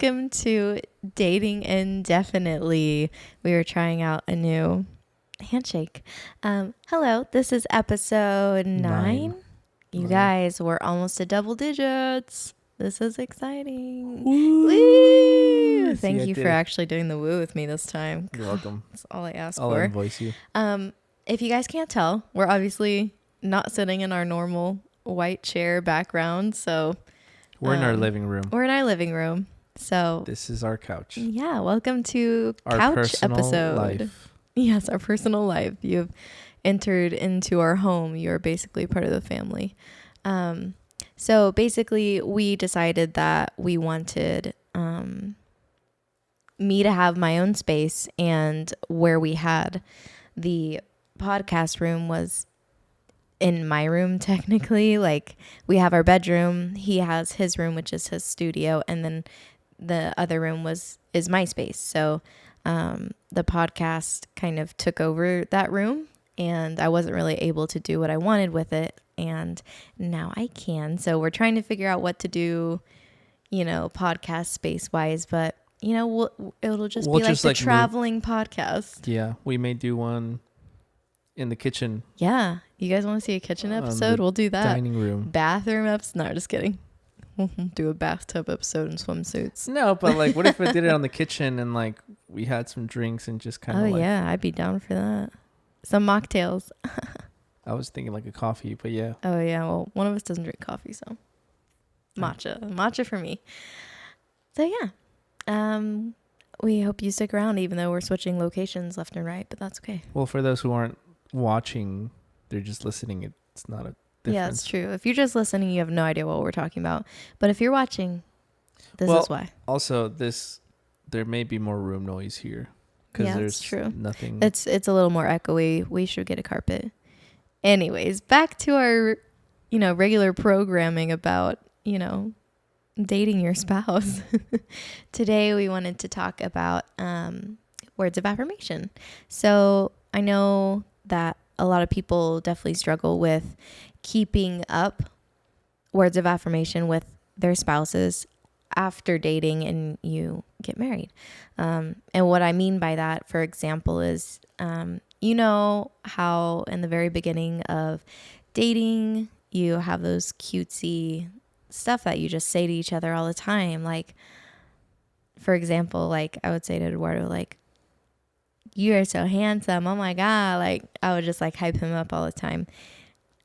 welcome to Dating Indefinitely. We are trying out a new handshake. Hello, this is episode 9. You guys, we're almost to double digits. This is exciting. Woo! Thank you for actually doing the woo with me this time. You're welcome. That's all I asked I'll for. invoice you. If you guys can't tell, we're obviously not sitting in our normal white chair background, so we're in our living room. We're in our living room. So this is our couch. Yeah, welcome to our couch personal episode. Life. Yes, our personal life. You've entered into our home. You're basically part of the family. So basically, we decided that we wanted me to have my own space, and where we had the podcast room was in my room, technically. Like, we have our bedroom, he has his room, which is his studio, and then the other room is my space. So the podcast kind of took over that room, and I wasn't really able to do what I wanted with it, and now I can. So we're trying to figure out what to do, podcast space wise, but it'll just be like the traveling podcast. Yeah, we may do one in the kitchen. Yeah, you guys want to see a kitchen episode? We'll do that. Dining room. Bathroom episode? No, just kidding. We'll do a bathtub episode in swimsuits. No, but like, what if we did it on the kitchen and like we had some drinks and just kind of yeah, I'd be down for that. Some mocktails. I was thinking like a coffee, but yeah. Oh yeah, well, one of us doesn't drink coffee, so matcha for me. So yeah, we hope you stick around, even though we're switching locations left and right, but that's okay. Well, for those who aren't watching, they're just listening. It's not a difference. Yeah, it's true. If you're just listening, you have no idea what we're talking about. But if you're watching, this is why. Also, there may be more room noise here because there's true. Nothing. It's a little more echoey. We should get a carpet. Anyways, back to our, regular programming about, dating your spouse. Today we wanted to talk about words of affirmation. So I know that a lot of people definitely struggle with keeping up words of affirmation with their spouses after dating and you get married. And what I mean by that, for example, is how in the very beginning of dating, you have those cutesy stuff that you just say to each other all the time. Like, for example, like I would say to Eduardo, like, you are so handsome. Oh my God. Like, I would just like hype him up all the time.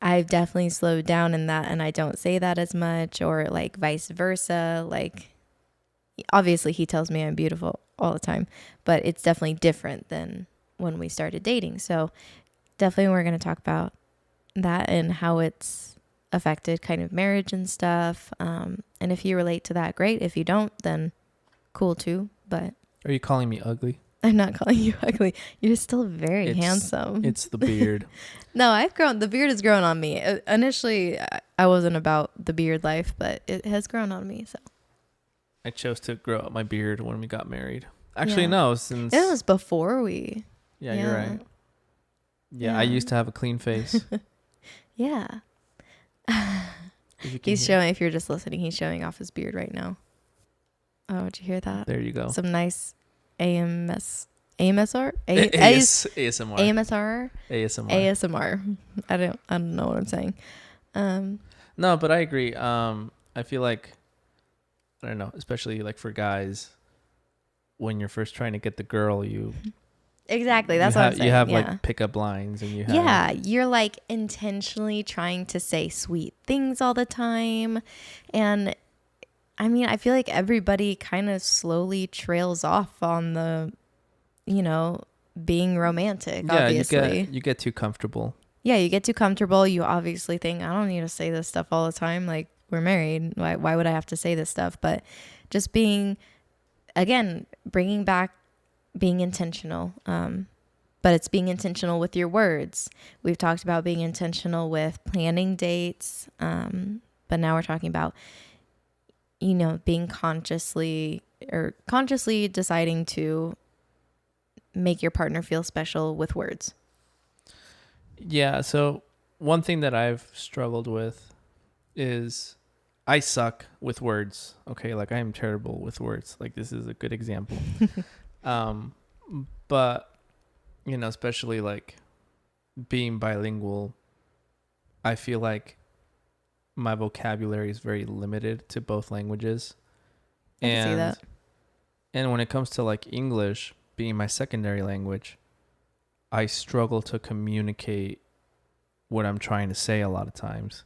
I've definitely slowed down in that, and I don't say that as much, or like vice versa. Like, obviously he tells me I'm beautiful all the time, but it's definitely different than when we started dating. So definitely we're going to talk about that and how it's affected kind of marriage and stuff. And if you relate to that, great. If you don't, then cool too. But are you calling me ugly? I'm not calling you ugly. You're still very handsome. It's the beard. No, the beard has grown on me. Initially, I wasn't about the beard life, but it has grown on me. So I chose to grow out my beard when we got married. Actually, no, since it was before we. Yeah, you're right. Yeah, I used to have a clean face. Yeah. He's showing, if you're just listening, he's showing off his beard right now. Oh, did you hear that? There you go. Some nice AMSR? ASMR. ASMR. I don't know what I'm saying. No, but I agree. I feel like, I don't know, especially like for guys, when you're first trying to get the girl, exactly. That's what I'm saying. You have like pickup lines, and you're like intentionally trying to say sweet things all the time. And I mean, I feel like everybody kind of slowly trails off on the, being romantic, obviously. You get too comfortable. Yeah, you get too comfortable. You obviously think, I don't need to say this stuff all the time. Like, we're married. Why would I have to say this stuff? But just bringing back being intentional. But it's being intentional with your words. We've talked about being intentional with planning dates. But now we're talking about, being consciously deciding to make your partner feel special with words. Yeah. So one thing that I've struggled with is I suck with words. Okay, like I am terrible with words. Like this is a good example. um, but especially like being bilingual, I feel like my vocabulary is very limited to both languages. I can see And that. and when it comes to like English being my secondary language, I struggle to communicate what I'm trying to say a lot of times.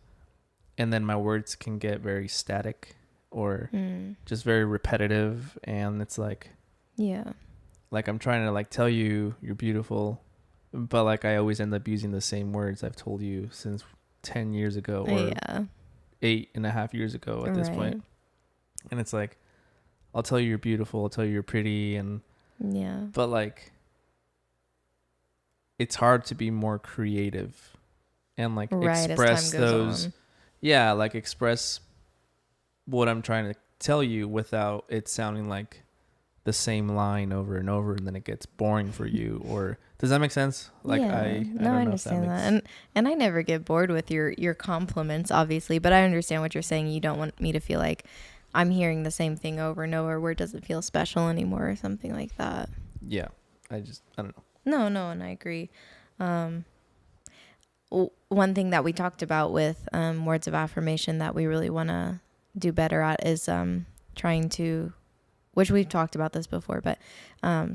And then my words can get very static or just very repetitive, and it's Yeah. like I'm trying to like tell you you're beautiful, but like I always end up using the same words I've told you since 10 years ago or Yeah. 8.5 years ago at this Right. point. And it's like, I'll tell you you're beautiful, I'll tell you you're pretty, and Yeah. but like it's hard to be more creative and like Right, as time express goes those, on. yeah, like express what I'm trying to tell you without it sounding like the same line over and over, and then it gets boring for you. Or does that make sense? Like Yeah. I No, I don't know if that understand that. makes. And I never get bored with your compliments, obviously, but I understand what you're saying. You don't want me to feel like I'm hearing the same thing over and over where it doesn't feel special anymore or something like that. Yeah, I don't know. No, and I agree. One thing that we talked about with words of affirmation that we really want to do better at is trying to, which we've talked about this before, but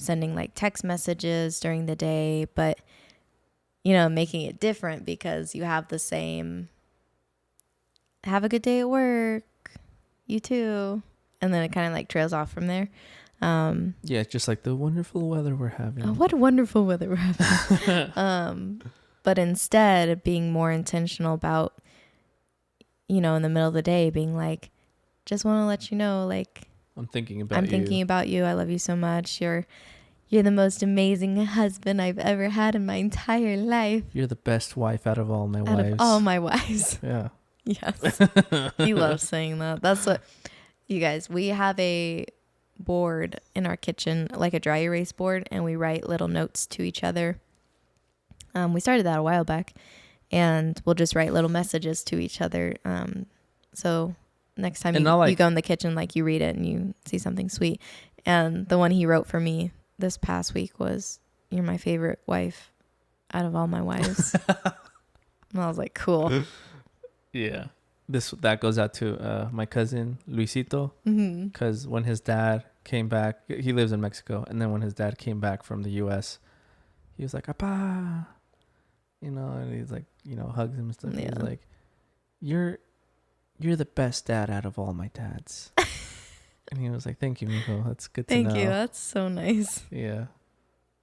sending like text messages during the day, but making it different because you have the same have a good day at work, you too, and then it kind of like trails off from there. Yeah, it's just like the wonderful weather we're having. Oh, what wonderful weather we're having. But instead being more intentional about, in the middle of the day being like, just want to let you know, like, I'm thinking about I'm you. thinking about you. I love you so much. You're the most amazing husband I've ever had in my entire life. You're the best wife out of all my wives. Of all my wives. Yeah. Yes. He loves saying that. That's what, you guys, we have a board in our kitchen, like a dry erase board, and we write little notes to each other. We started that a while back, and we'll just write little messages to each other. So next time you go in the kitchen, like you read it and you see something sweet. And the one he wrote for me this past week was, "You're my favorite wife out of all my wives." And I was like, cool. Yeah. That goes out to my cousin Luisito, because when his dad came back, he lives in Mexico, and then when his dad came back from the U.S., he was like, "Appa," and he's like, hugs him and stuff. Yeah. He's like, "You're the best dad out of all my dads." And he was like, "Thank you, Mijo. That's good to know." Thank you. That's so nice. Yeah.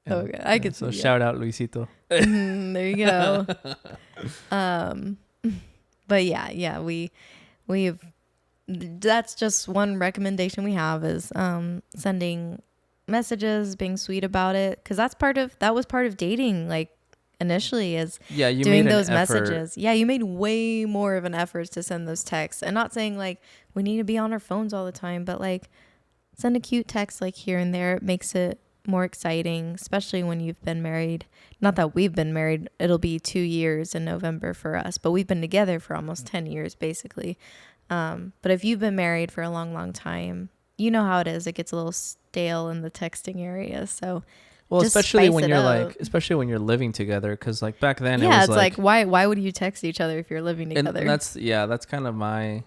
And, okay, I could. So shout out Luisito. There you go. But yeah, we've that's just one recommendation we have is sending messages, being sweet about it, because that was part of dating, like initially, is you doing made those effort. messages. Yeah, you made way more of an effort to send those texts, and not saying like we need to be on our phones all the time, but like send a cute text like here and there. It makes it more exciting, especially when you've been married. Not that we've been married, it'll be 2 years in November for us, but we've been together for almost 10 years basically. But if you've been married for a long time, you know how it is. It gets a little stale in the texting area. So especially when you're living together, because like back then, it's like why would you text each other if you're living together? And that's kind of my,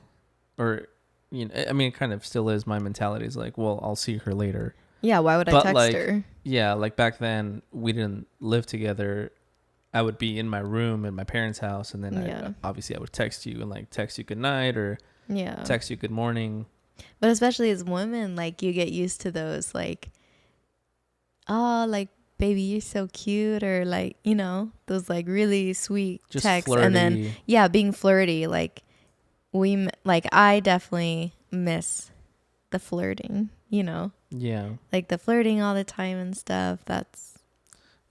or I mean, it kind of still is my mentality. Is like, well, I'll see her later. Yeah, why would I text her? Yeah, like back then we didn't live together. I would be in my room in my parents' house, and then obviously I would text you and like text you good night or text you good morning. But especially as women, like you get used to those like, oh, like baby, you're so cute, or like those like really sweet just texts, flirty. And then being flirty. Like I definitely miss the flirting. Yeah. Like the flirting all the time and stuff. That's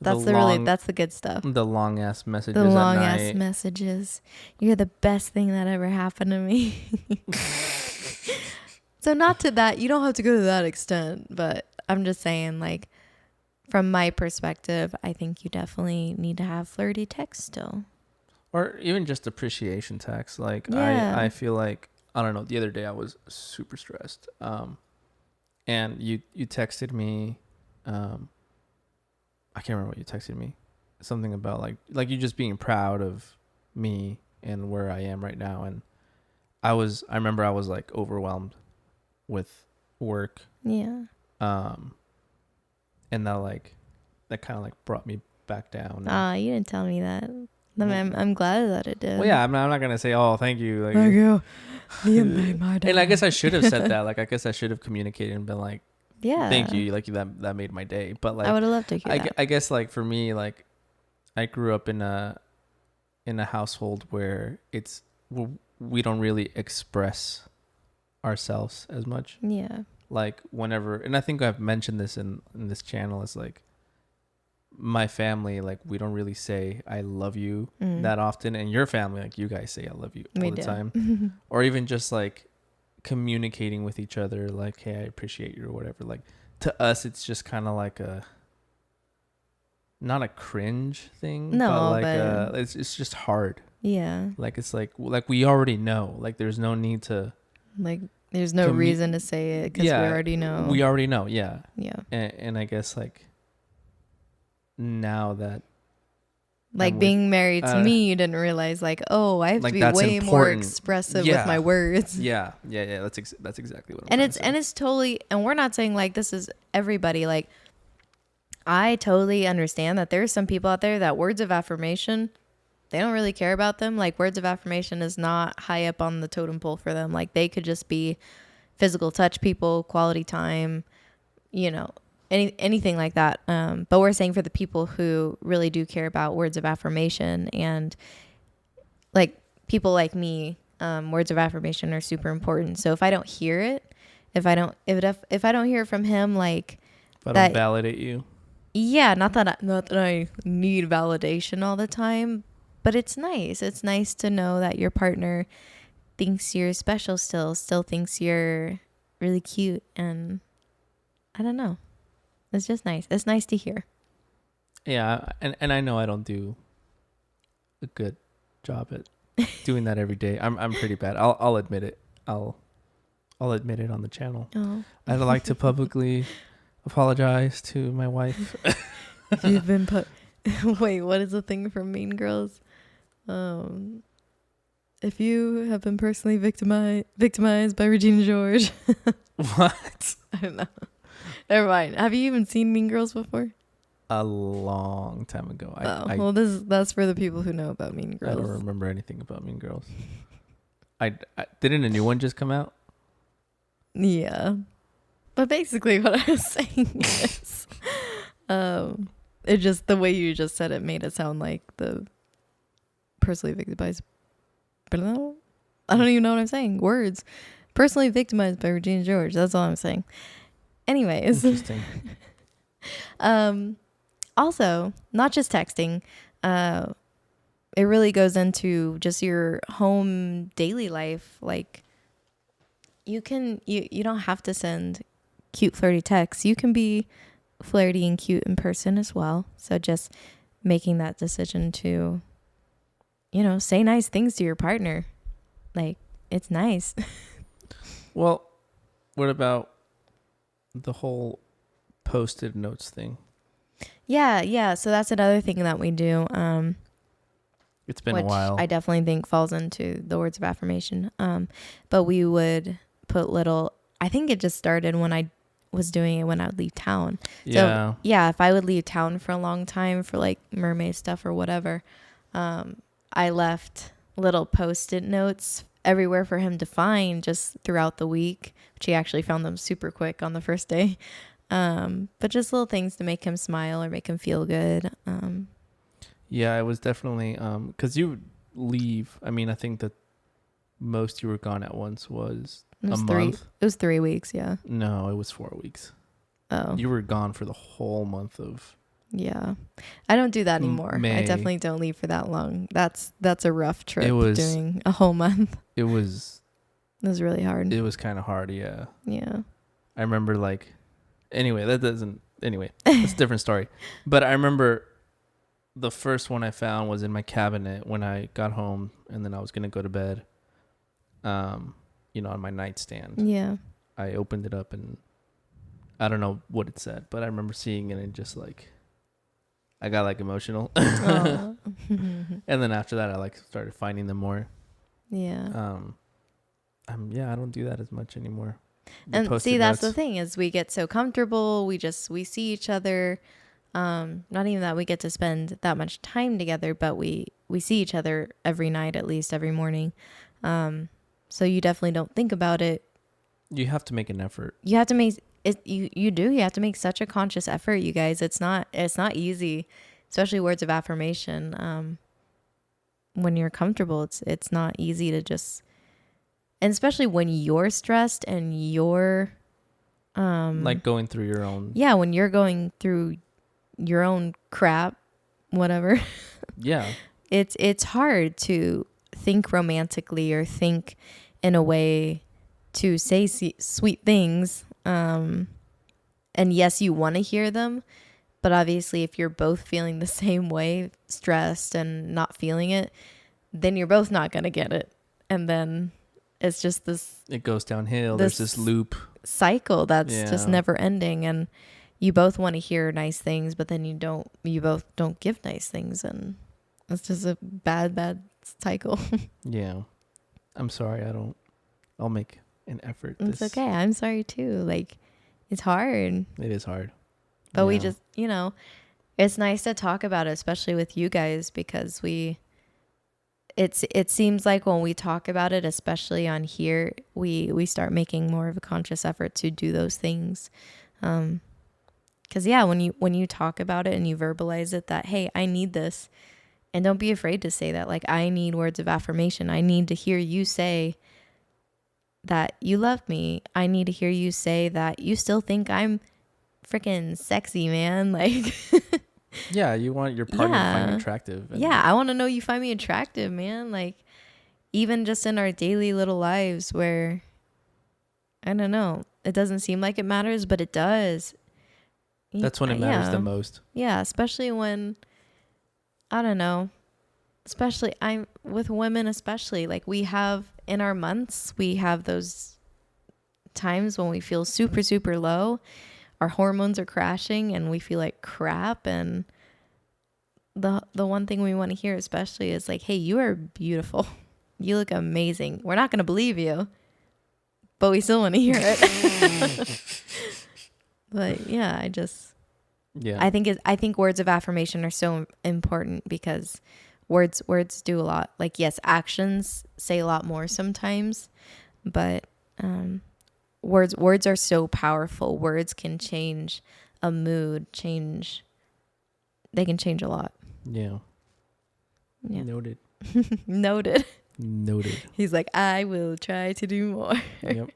the good stuff. The long ass messages. The long ass messages. You're the best thing that ever happened to me. So not to that, you don't have to go to that extent, but I'm just saying, like, from my perspective, I think you definitely need to have flirty text still. Or even just appreciation text. Like I feel like I don't know. The other day I was super stressed. And you texted me. I can't remember what you texted me. Something about like you just being proud of me and where I am right now. And I remember I was like overwhelmed with work. Yeah. And that kind of like brought me back down. You didn't tell me that. I'm glad that it did. Well, yeah, I'm not gonna say, oh, thank you. Like, thank you. You made my day. And I guess I should have said that. Like, I guess I should have communicated and been like, yeah, thank you. Like that made my day. But like, I would have loved to hear that. I guess like for me, like I grew up in a household where we don't really express ourselves as much. Yeah. Like whenever, and I think I've mentioned this in this channel, is like my family, like we don't really say I love you that often, and your family, like you guys say I love you all the time. Or even just like communicating with each other, like, hey, I appreciate you or whatever. Like to us it's just kind of like not a cringe thing, no, but it's just hard. Yeah. Like it's like we already know, like there's no need to, like there's no reason to say it because we already know. We already know. Yeah. Yeah. And I guess like now that like being married to me, you didn't realize like, oh, I have like to be way important. more expressive with my words. Yeah. That's exactly what I'm and it's and it's totally, and we're not saying like this is everybody. Like I totally understand that there's some people out there that words of affirmation, they don't really care about them. Like words of affirmation is not high up on the totem pole for them. Like they could just be physical touch people, quality time, you know, anything like that. But we're saying for the people who really do care about words of affirmation, and like people like me, words of affirmation are super important. So if I don't hear it, if I don't hear it from him, like if I don't validate you. Yeah, not that I need validation all the time, but it's nice. It's nice to know that your partner thinks you're special still thinks you're really cute, and I don't know. It's just nice. It's nice to hear. Yeah, and I know I don't do a good job at doing that every day. I'm pretty bad. I'll admit it. I'll admit it on the channel. Oh. I'd like to publicly apologize to my wife. You've been Wait, what is the thing from Mean Girls? If you have been personally victimized by Regina George. What? I don't know. Never mind. Have you even seen Mean Girls before? A long time ago. Well, that's for the people who know about Mean Girls. I don't remember anything about Mean Girls. I didn't a new one just come out? Yeah. But basically what I was saying is it just, the way you just said it made it sound like the personally victimized. I don't even know what I'm saying. Words. Personally victimized by Regina George. That's all I'm saying. Anyways. Interesting. Also, not just texting. It really goes into just your home daily life. Like you don't have to send cute flirty texts. You can be flirty and cute in person as well. So just making that decision to, say nice things to your partner. Like it's nice. Well, what about the whole post-it notes thing? Yeah. So that's another thing that we do. It's been a while. I definitely think falls into the words of affirmation. But we would put I think it just started when I was doing it when I would leave town. Yeah. So yeah, if I would leave town for a long time for like mermaid stuff or whatever, I left little post-it notes everywhere for him to find just throughout the week, which he actually found them super quick on the first day. But just little things to make him smile or make him feel good. Yeah, it was definitely because you leave. I mean, I think that most you were gone at once was a month. It was 3 weeks. Yeah. No, it was 4 weeks. Oh. You were gone for the whole month of. Yeah, I don't do that anymore. May. I definitely don't leave for that long. That's a rough trip. Doing a whole month. It was really hard. It was kind of hard. Yeah. Yeah. I remember anyway, that's a different story. But I remember the first one I found was in my cabinet when I got home, and then I was going to go to bed. on my nightstand. Yeah. I opened it up and I don't know what it said, but I remember seeing it and just like I got like emotional. Aw. And then after that, I like started finding them more. Yeah. I don't do that as much anymore. The And see, Post-it that's the notes. thing is we get so comfortable. We see each other. Not even that we get to spend that much time together, but we see each other every night, at least every morning. So you definitely don't think about it. You have to make an effort. You have to make it. You do. You have to make such a conscious effort, you guys. It's not easy, especially words of affirmation. When you're comfortable, it's not easy to just, and especially when you're stressed and you're Like going through your own. yeah, when you're going through your own crap, whatever. Yeah. It's hard to think romantically or think in a way to say sweet things. And yes, you want to hear them, but obviously if you're both feeling the same way, stressed and not feeling it, then you're both not going to get it. And then it's just It goes downhill. There's this loop cycle that's just never ending. And you both want to hear nice things, but then you both don't give nice things. And it's just a bad cycle. Yeah. I'm sorry. I'll make an effort. It's okay. I'm sorry too. Like, it's hard. It is hard. But we just, it's nice to talk about it, especially with you guys, because it seems like when we talk about it, especially on here, we start making more of a conscious effort to do those things. Cause when you talk about it and you verbalize it that, hey, I need this, and don't be afraid to say that. Like, I need words of affirmation. I need to hear you say that you love me. I need to hear you say that you still think I'm freaking sexy, man. Like, yeah, you want your partner to find you attractive. Yeah, I want to know you find me attractive, man. Like, even just in our daily little lives where, I don't know, it doesn't seem like it matters, but it does. That's when it matters the most. Yeah, especially when, I don't know, especially I'm with women, especially like we have in our months, we have those times when we feel super, super low. Our hormones are crashing and we feel like crap. And the one thing we want to hear especially is like, hey, you are beautiful. You look amazing. We're not going to believe you, but we still want to hear it. But yeah, I think words of affirmation are so important because words do a lot. Like, yes, actions say a lot more sometimes, but words are so powerful. Words can change a mood, they can change a lot. Yeah. Noted. Noted. He's like, I will try to do more. Yep.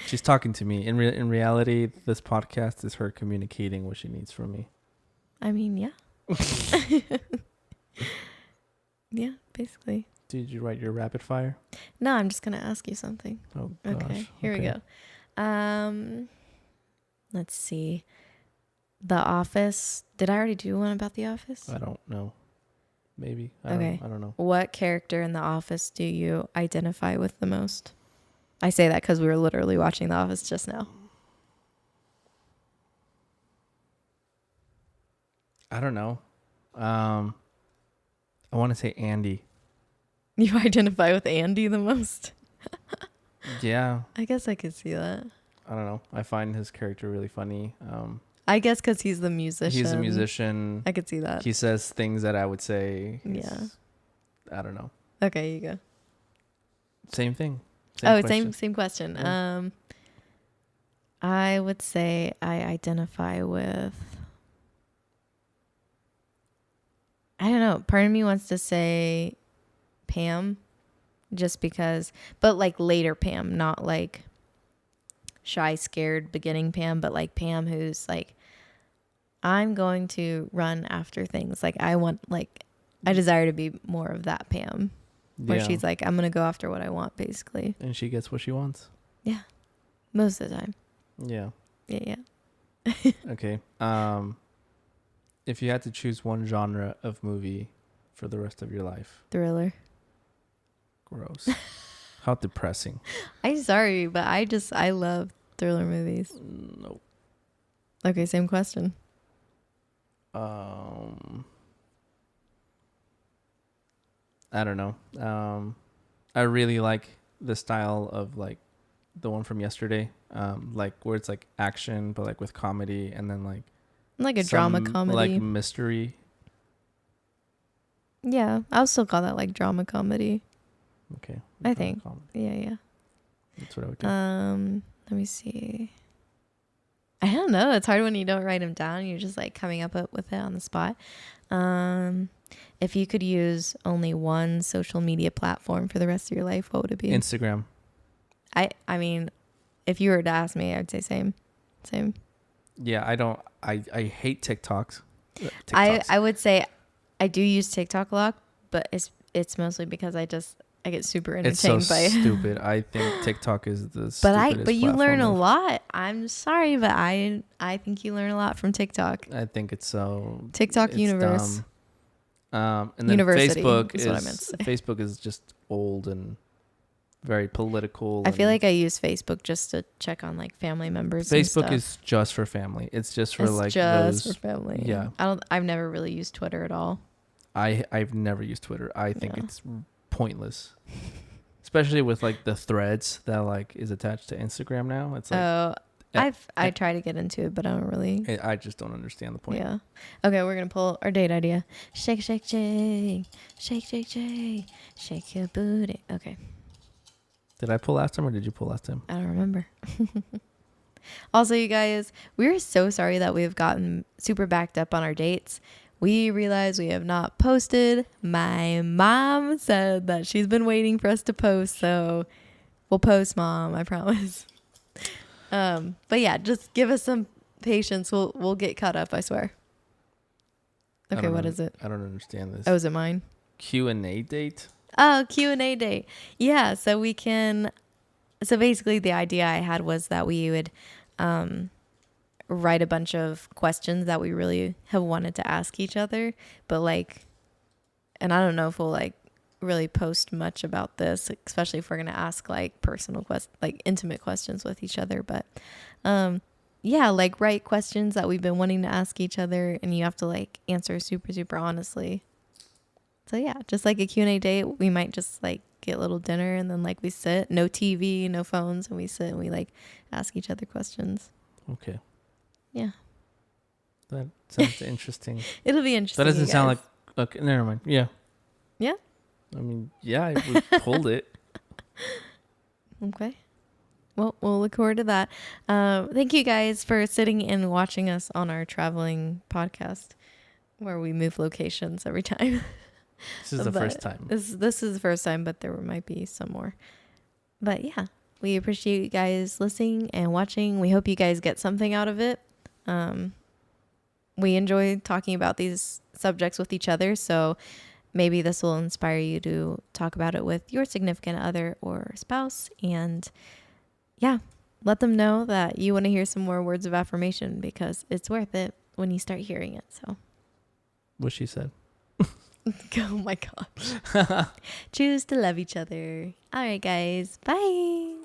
She's talking to me. In reality, this podcast is her communicating what she needs from me. I mean, yeah. Yeah, basically. Did you write your rapid fire? No, I'm just going to ask you something. Oh, gosh. Okay, here we go. Let's see. The Office. Did I already do one about The Office? I don't know. Maybe. I don't know. What character in The Office do you identify with the most? I say that because we were literally watching The Office just now. I don't know. I want to say Andy. You identify with Andy the most? Yeah. I guess I could see that. I don't know. I find his character really funny. I guess because he's the musician. He's a musician. I could see that. He says things that I would say. Yeah. I don't know. Okay, you go. Same thing. Same question. Yeah. I would say I identify with, I don't know. Part of me wants to say Pam, just because, but like later Pam, not like shy, scared beginning Pam, but like Pam who's like, I'm going to run after things. Like I desire to be more of that Pam, where she's like, I'm going to go after what I want, basically. And she gets what she wants. Yeah. Most of the time. Yeah. Yeah. Okay. If you had to choose one genre of movie for the rest of your life. Thriller. Gross. How depressing. I'm sorry, but I love thriller movies. No. Okay, same question. I don't know. I really like the style of like the one from yesterday. Like where it's like action, but like with comedy, and then Like a drama some comedy. like mystery. Yeah, I'll still call that like drama comedy. Okay. I think. Comedy. Yeah. That's what I would do. Let me see. I don't know. It's hard when you don't write them down. You're just like coming up with it on the spot. If you could use only one social media platform for the rest of your life, what would it be? Instagram. I mean, if you were to ask me, I'd say same. Yeah, I hate TikToks. I would say I do use TikTok a lot, but it's mostly because I get super entertained by it. It's so stupid. I think TikTok is the stupidest But you learn a platform lot. I'm sorry, but I think you learn a lot from TikTok. I think it's so TikTok it's universe. Dumb. And then University Facebook is what I meant to say. Facebook is just old and very political. I feel like I use Facebook just to check on like family members. Facebook and stuff. is just for family. It's just for like just those, for family. Yeah. I've never really used Twitter at all. I've never used Twitter. I think it's pointless. Especially with like the threads that like is attached to Instagram now. It's like I try to get into it, but I don't really. I just don't understand the point. Yeah. Okay, we're gonna pull our date idea. Shake, shake, shake, shake, shake, shake, shake your booty. Okay. Did I pull last time or did you pull last time? I don't remember. Also, you guys, we're so sorry that we've gotten super backed up on our dates. We realize we have not posted. My mom said that she's been waiting for us to post, so we'll post, Mom, I promise. But yeah, just give us some patience. We'll get caught up, I swear. Okay, what is it? I don't understand this. Oh, is it mine? Q&A date? Oh, Q&A day. Yeah, so basically the idea I had was that we would write a bunch of questions that we really have wanted to ask each other, but and I don't know if we'll really post much about this, especially if we're going to ask personal intimate questions with each other, but write questions that we've been wanting to ask each other, and you have to answer super, super honestly. So yeah, just like a Q&A date, we might just get a little dinner, and then we sit, no TV, no phones, and we sit and we ask each other questions. Okay. Yeah. That sounds interesting. It'll be interesting. That doesn't sound like... Okay, never mind. Yeah. Yeah? I mean, yeah, I would hold it. Okay. Well, we'll look forward to that. Thank you guys for sitting and watching us on our traveling podcast where we move locations every time. This is the first time. This is the first time, but there might be some more. But yeah, we appreciate you guys listening and watching. We hope you guys get something out of it. We enjoy talking about these subjects with each other, so maybe this will inspire you to talk about it with your significant other or spouse. And yeah, let them know that you want to hear some more words of affirmation, because it's worth it when you start hearing it. So What she said. oh my gosh. Choose to love each other. All right, guys. Bye.